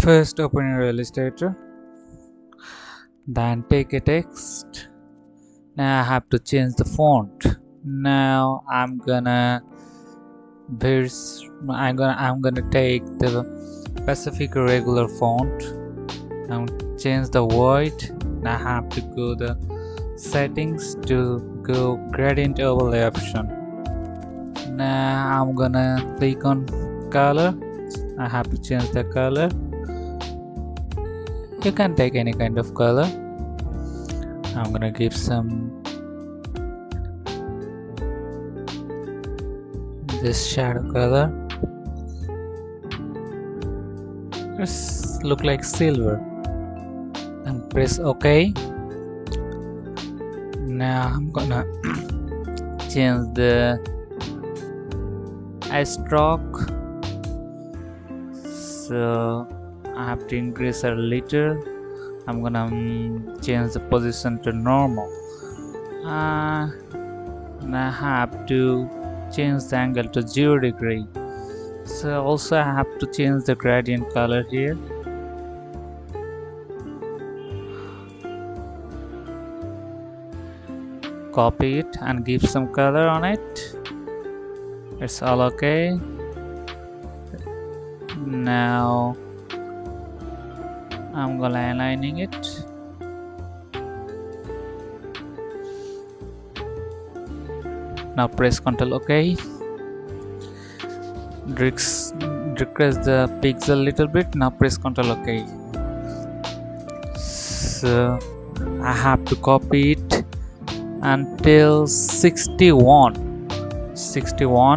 First open your Illustrator, then take a text. Now I have to change the font. Now I'm gonna take the Pacific regular font and change the white. Now I have to go the settings to go gradient overlay option. Now I'm gonna click on color. I have to change the color. You can take any kind of color. I'm gonna give some this shadow color. Just look like silver and press OK. Now I'm gonna change the stroke, so I have to increase a little. I'm gonna change the position to normal, and I have to change the angle to 0 degree. So also I have to change the gradient color here. Copy it and give some color on it. It's all okay. Now I'm gonna aligning it. Now press Ctrl OK. Decrease the pixel little bit. Now press Ctrl OK. So I have to copy it until 61.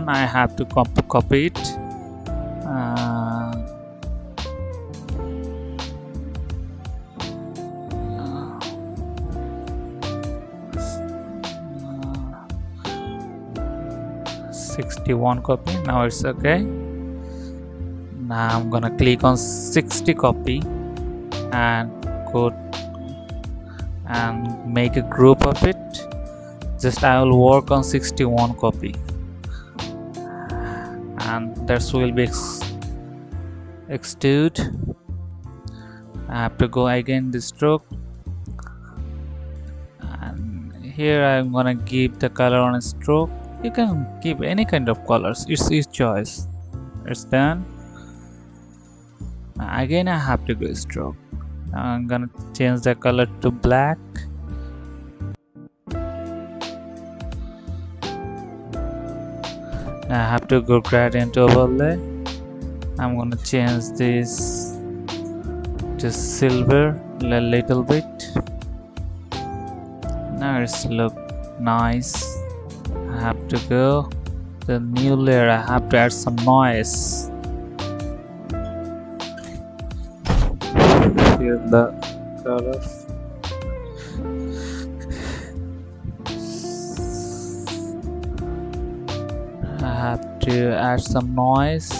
I have to copy it. Uh, 61 copy. Now it's okay. Now I'm gonna click on 60 copy and go and make a group of it. Just I will work on 61 copy, and that will be extrude. I have to go again the stroke, and here I'm gonna give the color on a stroke. You can give any kind of colors, it's your choice. It's done. Again I have to go stroke. Now I'm gonna change the color to black. Now I have to go gradient overlay. I'm gonna change this to silver a little bit. Now it's look nice. I have to go the new layer. I have to add some noise. Here the colors. I have to add some noise.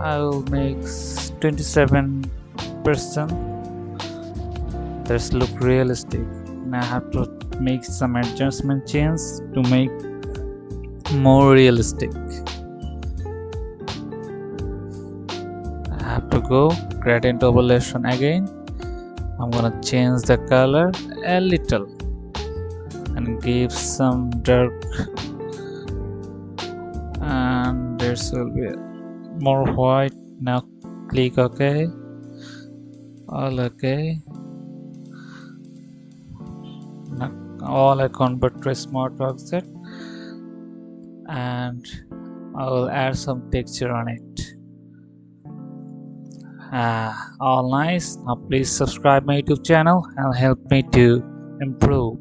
I will make 27%. That's look realistic. Now I have to make some adjustment changes to make more realistic. I have to go gradient overlay again. I'm gonna change the color a little and give some dark, and there will be more white. Now click OK. All okay. Now all I convert to a smart object, and I will add some texture on it. All nice. Now please subscribe my YouTube channel and help me to improve.